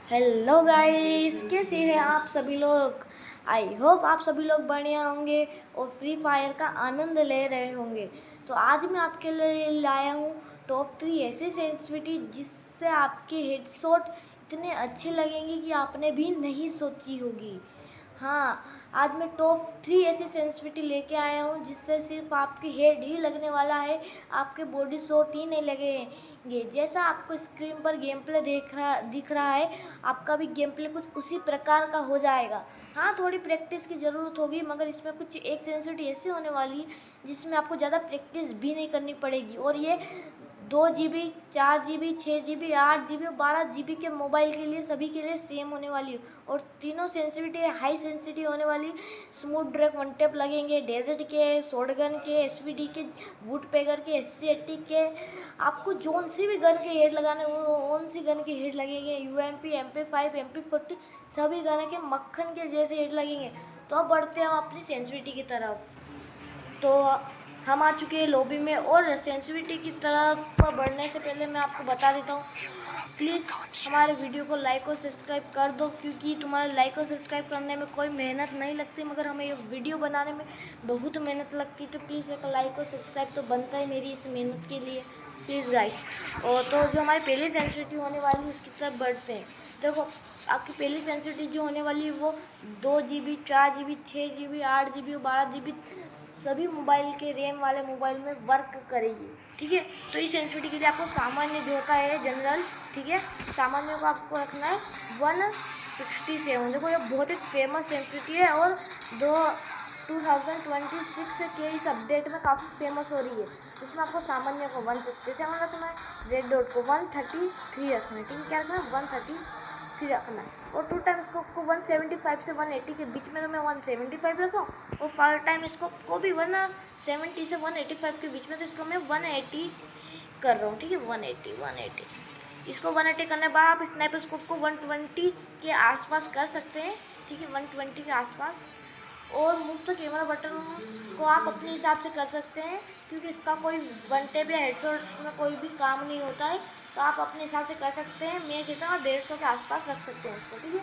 Hello guys, कैसे हैं आप सभी लोग। आई होप आप सभी लोग बढ़िया होंगे और फ्री फायर का आनंद ले रहे होंगे। तो आज मैं आपके लिए लाया हूँ टॉप 3 ऐसी सेंसिटिविटी जिससे आपके हेडशॉट इतने अच्छे लगेंगे कि आपने भी नहीं सोची होगी। हाँ, आज मैं टॉप 3 ऐसी सेंसिटिविटी लेके आया हूँ जिससे सिर्फ आपकी हेड ही लगने वाला है, आपके बॉडी शॉट ही नहीं लगेंगे। जैसा आपको स्क्रीन पर गेम प्ले दिख रहा है, आपका भी गेम प्ले कुछ उसी प्रकार का हो जाएगा। हाँ, थोड़ी प्रैक्टिस की ज़रूरत होगी, मगर इसमें कुछ एक सेंसिटिविटी ऐसी होने वाली है जिसमें आपको ज़्यादा प्रैक्टिस भी नहीं करनी पड़ेगी। और ये 2 GB, 4 GB, 6 GB, 8 GB और 12 GB के मोबाइल के लिए सभी के लिए सेम होने वाली है। और तीनों सेंसिटिविटी हाई सेंसिटिविटी होने वाली। स्मूथ ड्रैग वन टेप लगेंगे, डेजर्ट के, शॉटगन के, एसवीडी के, वुड पैगर के, SC80 के। आपको जोन सी भी गन के हेड लगाने कौन सी गन के हेड लगेंगे, UMP, MP5, MP40 सभी गन के मक्खन के जैसे हेड लगेंगे। तो अब बढ़ते हैं हम अपनी सेंसिटिविटी की तरफ। तो हम आ चुके हैं लॉबी में और सेंसिटिविटी की तरफ बढ़ने से पहले मैं आपको बता देता हूँ, प्लीज़ हमारे वीडियो को लाइक और सब्सक्राइब कर दो, क्योंकि तुम्हारे लाइक और सब्सक्राइब करने में कोई मेहनत नहीं लगती, मगर हमें ये वीडियो बनाने में बहुत मेहनत लगती। तो प्लीज़ एक लाइक और सब्सक्राइब तो बनता है मेरी इस मेहनत के लिए, प्लीज़ गाइस। और तो जो हमारी पहली सेंसिटिविटी होने वाली है उसकी तरफ बढ़ते हैं। देखो, आपकी पहली सेंसिटिविटी जो होने वाली है वो 2 GB, 4 GB, 6 GB, 8 GB और 12 GB सभी मोबाइल के रैम वाले मोबाइल में वर्क करेगी। ठीक है, तो इस सेंसिटिविटी के लिए आपको सामान्य जो होता है जनरल, ठीक है, सामान्य को आपको रखना है 167। देखो, ये बहुत ही फेमस सेंसिटिविटी है और 2026 के इस अपडेट में काफ़ी फेमस हो रही है। इसमें आपको सामान्य को 167 रखना है, रेड डॉट को 133 रखना है। ठीक है, क्या रखना है, 133 रखना है। और 2 टाइम स्कोप को 175 से 180 के बीच में तो मैं 175 रखा हूँ, और 5 टाइम स्कोप को भी 170 से 185 के बीच में, तो इसको मैं 180 कर रहा हूँ। ठीक है, 180। इसको 180 करने के बाद आप स्नाइपर स्कोप को 120 के आसपास कर सकते हैं। ठीक है, 120 के आसपास। और मुफ्त कैमरा बटन को आप अपने हिसाब से कर सकते हैं, क्योंकि इसका कोई वन टेप या हेडशॉट में कोई भी काम नहीं होता है, तो आप अपने हिसाब से कर सकते हैं। मैं कहता हूँ 150 के आसपास रख सकते हैं इसको। ठीक है,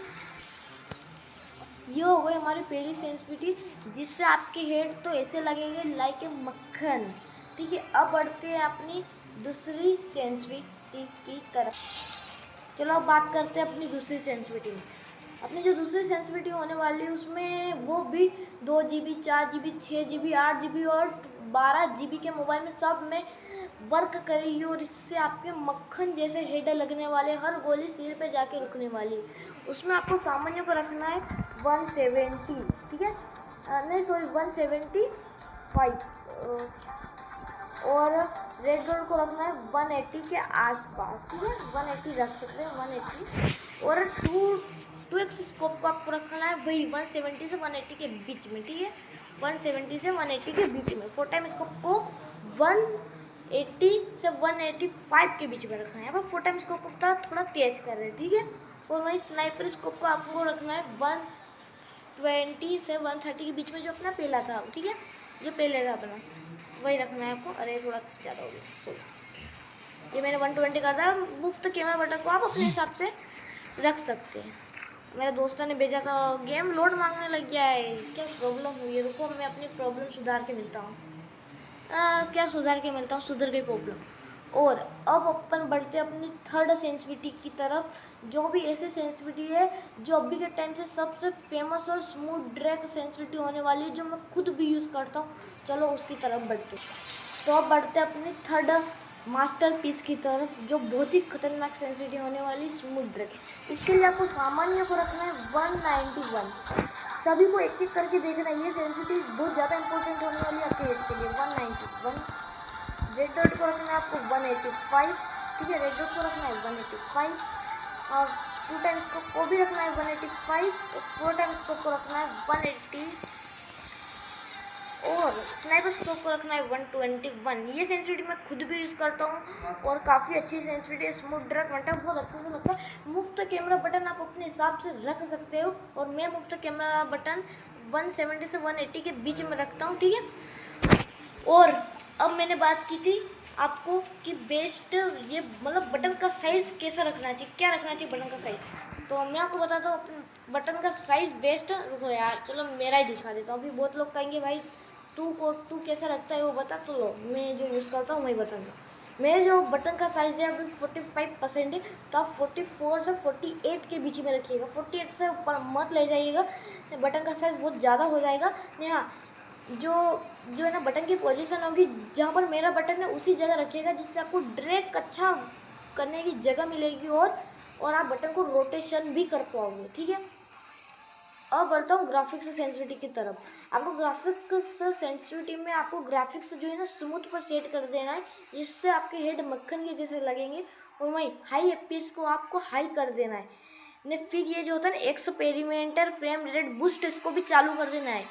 ये हो गई हमारी पहली सेंसिटिविटी जिससे आपके हेड तो ऐसे लगेंगे लाइक ए मक्खन। ठीक है, अब बढ़ते हैं अपनी दूसरी सेंसिटिविटी की तरफ। चलो अब बात करते हैं अपनी दूसरी सेंसिटिविटी में। अपनी जो दूसरी सेंसिटिविटी होने वाली है उसमें वो भी 2 GB, 4 GB, 6 GB, 8 GB और 12 GB के मोबाइल में सब में वर्क करेगी। और इससे आपके मक्खन जैसे हेड लगने वाले, हर गोली सिर पे जाके रुकने वाली। उसमें आपको सामान्य को रखना है 170। ठीक है, नहीं सॉरी 175। और रेड डॉट को रखना है 180 के आसपास। ठीक है, 180 रख सकते हैं, 180। और 2x स्कोप को आपको रखना है वही 170 से 180 के बीच में। ठीक है, 170 से 180 के बीच में। 4 टाइम स्कोप को 180 से 185 के बीच में रखना है। यहाँ पर 4 टाइम स्कोप को थोड़ा तेज कर रहे हैं। ठीक है, और वही स्नाइपर स्कोप को आपको रखना है 120 से 130 के बीच में, जो अपना पहला था। ठीक है, जो पहले था अपना वही रखना है आपको। अरे थोड़ा ज़्यादा हो गया, ये मैंने 120 कर दिया। मुफ्त कैमरा बटन को आप अपने हिसाब से रख सकते हैं। मेरे दोस्तों ने भेजा था, गेम लोड मांगने लग गया है, क्या प्रॉब्लम हुई है, रुको मैं अपनी प्रॉब्लम सुधार के मिलता हूँ। सुधर गई प्रॉब्लम। और अब अपन बढ़ते हैं अपनी थर्ड सेंसिटिविटी की तरफ, जो भी ऐसी सेंसिटिविटी है जो अभी के टाइम से सबसे फेमस और स्मूथ ड्रैग सेंसिटिविटी होने वाली है, जो मैं खुद भी यूज़ करता हूँ। चलो उसकी तरफ बढ़ते हैं। तो अब बढ़ते हैं अपनी थर्ड मास्टरपीस की तरफ, जो बहुत ही खतरनाक सेंसिटिविटी होने वाली स्मूथ ड्रैग। इसके लिए आपको सामान्य को रखना है 191। सभी को एक एक करके देखना है, ये सेंसिटिविटी बहुत ज़्यादा इंपॉर्टेंट होने वाली है आपके हेड के लिए। 191। रेड डॉट को रखना है आपको 185। ठीक है, रेड डॉट को रखना है 185। और 2 टाइम स्कोप को भी रखना है 185। और 4 टाइम स्कोप को रखना है 180। और स्नाइपर स्कोप को रखना है 121। ये सेंसिटिविटी मैं खुद भी यूज़ करता हूँ और काफ़ी अच्छी sensitivity. Smooth drag one tape बहुत अच्छे से लगता है। मुफ्त कैमरा बटन आप अपने हिसाब से रख सकते हो, और मैं मुफ्त कैमरा बटन 170 से 180 के बीच में रखता हूँ। ठीक है, और अब मैंने बात की थी आपको कि बेस्ट ये मतलब बटन का साइज़ कैसा रखना चाहिए, क्या रखना चाहिए बटन का साइज़। तो मैं आपको बताता हूँ अपने बटन का साइज़ बेस्ट। रुको यार, चलो मेरा ही दिखा देता हूँ। अभी बहुत लोग कहेंगे भाई तू कैसा रखता है वो बता, तो लो मैं जो यूज़ करता हूँ वही बताऊँगा। मेरे जो बटन का साइज़ है अभी 45% है, तो आप 44 से 48 के बीच में रखिएगा। 48 से ऊपर मत ले जाइएगा, बटन का साइज़ बहुत ज़्यादा हो जाएगा। नहीं, हाँ, जो जो है ना बटन की पोजीशन होगी जहाँ पर मेरा बटन है उसी जगह रखिएगा, जिससे आपको ड्रैग अच्छा करने की जगह मिलेगी और आप बटन को रोटेशन भी कर पाओगे, ठीक है। अब बढ़ता हूँ ग्राफिक्स सेंसिटिविटी की तरफ। आपको ग्राफिक्स सेंसिटिविटी में आपको ग्राफिक्स जो है ना स्मूथ पर सेट कर देना है, जिससे आपके हेड मक्खन के जैसे लगेंगे। और वहीं हाई एफपीएस को आपको हाई कर देना है ने। फिर ये जो होता है ना एक्सपेरिमेंटर फ्रेम रेट बूस्ट, इसको भी चालू कर देना है।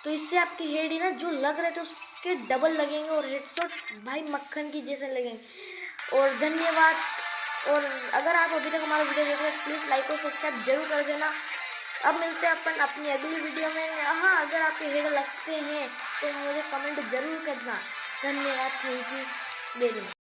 तो इससे आपके हेड है ना जो लग रहे थे उसके डबल लगेंगे और हेडशॉट भाई मक्खन की जैसे लगेंगे। और धन्यवाद। और अगर आप अभी तक हमारा वीडियो देख रहे हैं प्लीज़ लाइक और सब्सक्राइब जरूर कर देना। अब मिलते हैं अपन अपनी अगली वीडियो में। हाँ, अगर आपके हेड लगते हैं तो मुझे कमेंट जरूर करना। धन्यवाद, थैंक यू वेरी मच।